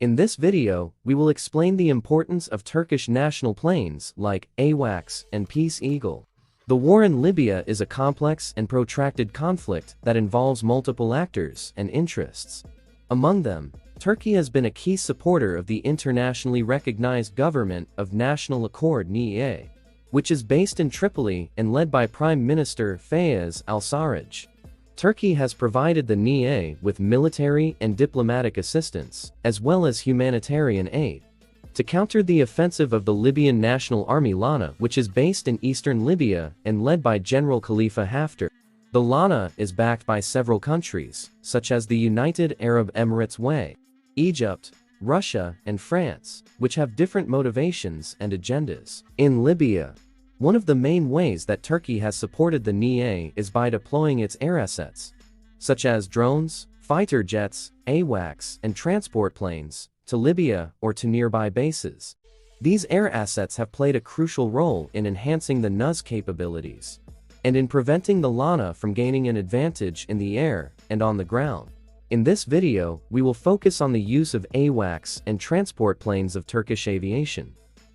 In this video, we will explain the importance of Turkish national planes like AWACS and Peace Eagle. The war in Libya is a complex and protracted conflict that involves multiple actors and interests. Among them, Turkey has been a key supporter of the internationally recognized government of National Accord (NEA), which is based in Tripoli and led by Prime Minister Fayez al-Sarraj. Turkey has provided the NEA with military and diplomatic assistance, as well as humanitarian aid. To counter the offensive of the Libyan National Army Lana, which is based in eastern Libya and led by General Khalifa Haftar, the Lana is backed by several countries, such as the United Arab Emirates (UAE), Egypt, Russia, and France, which have different motivations and agendas. In Libya, one of the main ways that Turkey has supported the NEA is by deploying its air assets, such as drones, fighter jets, AWACS, and transport planes, to Libya or to nearby bases. These air assets have played a crucial role in enhancing the NUS capabilities, and in preventing the Lana from gaining an advantage in the air and on the ground. In this video, we will focus on the use of AWACS and transport planes of Turkish aviation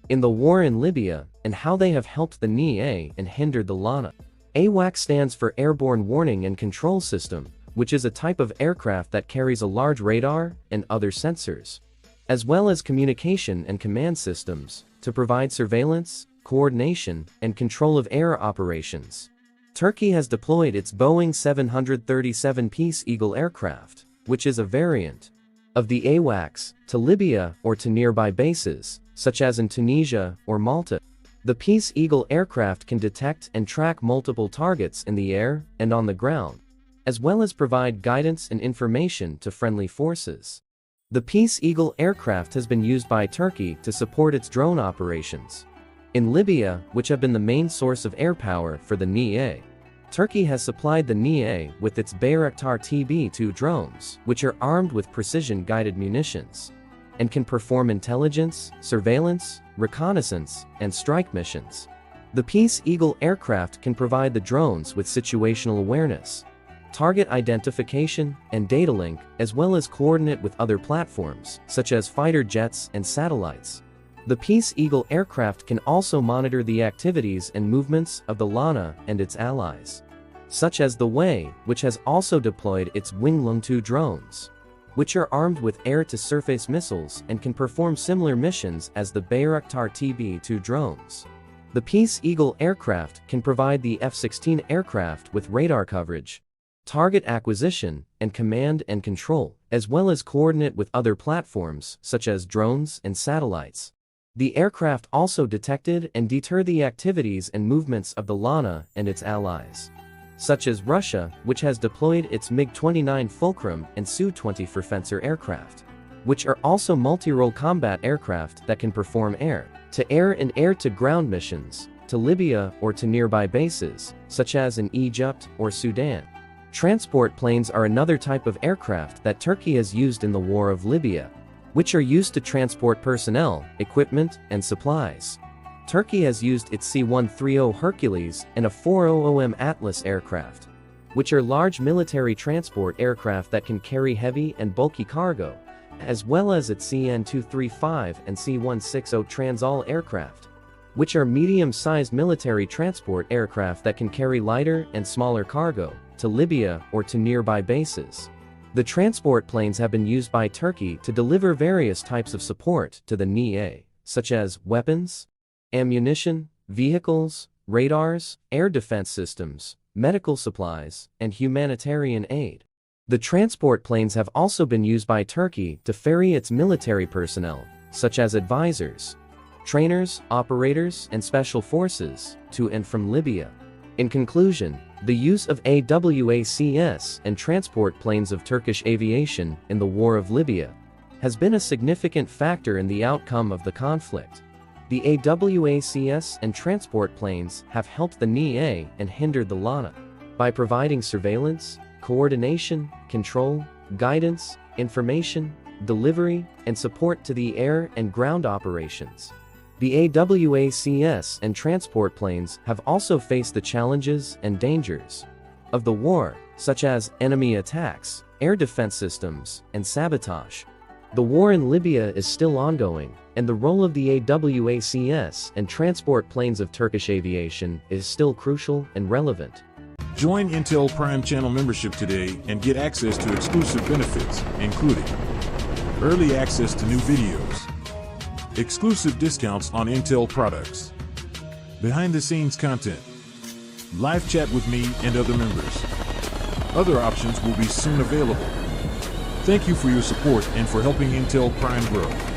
in the war in Libya, and how they have helped the NEA and hindered the Lana. AWACS stands for Airborne Warning and Control System, which is a type of aircraft that carries a large radar and other sensors, as well as communication and command systems, to provide surveillance, coordination, and control of air operations. Turkey has deployed its Boeing 737 Peace Eagle aircraft, which is a variant of the AWACS, to Libya or to nearby bases, such as in Tunisia or Malta. The Peace Eagle aircraft can detect and track multiple targets in the air and on the ground, as well as provide guidance and information to friendly forces. The Peace Eagle aircraft has been used by Turkey to support its drone operations in Libya, which have been the main source of air power for the NEA. Turkey has supplied the NEA with its Bayraktar TB2 drones, which are armed with precision-guided munitions and can perform intelligence, surveillance, reconnaissance, and strike missions. The Peace Eagle aircraft can provide the drones with situational awareness, target identification, and data link, as well as coordinate with other platforms, such as fighter jets and satellites. The Peace Eagle aircraft can also monitor the activities and movements of the Lana and its allies, such as the UAE, which has also deployed its Winglung 2 drones, which are armed with air-to-surface missiles and can perform similar missions as the Bayraktar TB2 drones. The Peace Eagle aircraft can provide the F-16 aircraft with radar coverage, target acquisition, and command and control, as well as coordinate with other platforms such as drones and satellites. The aircraft also detected and deter the activities and movements of the Lana and its allies, such as Russia, which has deployed its MiG-29 Fulcrum and Su-24 Fencer aircraft, which are also multi-role combat aircraft that can perform air-to-air and air-to-ground missions to Libya or to nearby bases, such as in Egypt or Sudan. Transport planes are another type of aircraft that Turkey has used in the war of Libya, which are used to transport personnel, equipment, and supplies. Turkey has used its C-130 Hercules and a 400M Atlas aircraft, which are large military transport aircraft that can carry heavy and bulky cargo, as well as its CN-235 and C-160 Transall aircraft, which are medium-sized military transport aircraft that can carry lighter and smaller cargo to Libya or to nearby bases. The transport planes have been used by Turkey to deliver various types of support to the NEA, such as weapons, ammunition, vehicles, radars, air defense systems, medical supplies, and humanitarian aid. The transport planes have also been used by Turkey to ferry its military personnel, such as advisors, trainers, operators, and special forces, to and from Libya. In conclusion, the use of AWACS and transport planes of Turkish aviation in the war of Libya has been a significant factor in the outcome of the conflict. The AWACS and transport planes have helped the NEA and hindered the Lana by providing surveillance, coordination, control, guidance, information, delivery, and support to the air and ground operations. The AWACS and transport planes have also faced the challenges and dangers of the war, such as enemy attacks, air defense systems, and sabotage. The war in Libya is still ongoing, and the role of the AWACS and transport planes of Turkish aviation is still crucial and relevant. Join Intel Prime channel membership today and get access to exclusive benefits, including early access to new videos, exclusive discounts on Intel products, behind-the-scenes content, live chat with me and other members. Other options will be soon available. Thank you for your support and for helping Intel Prime grow.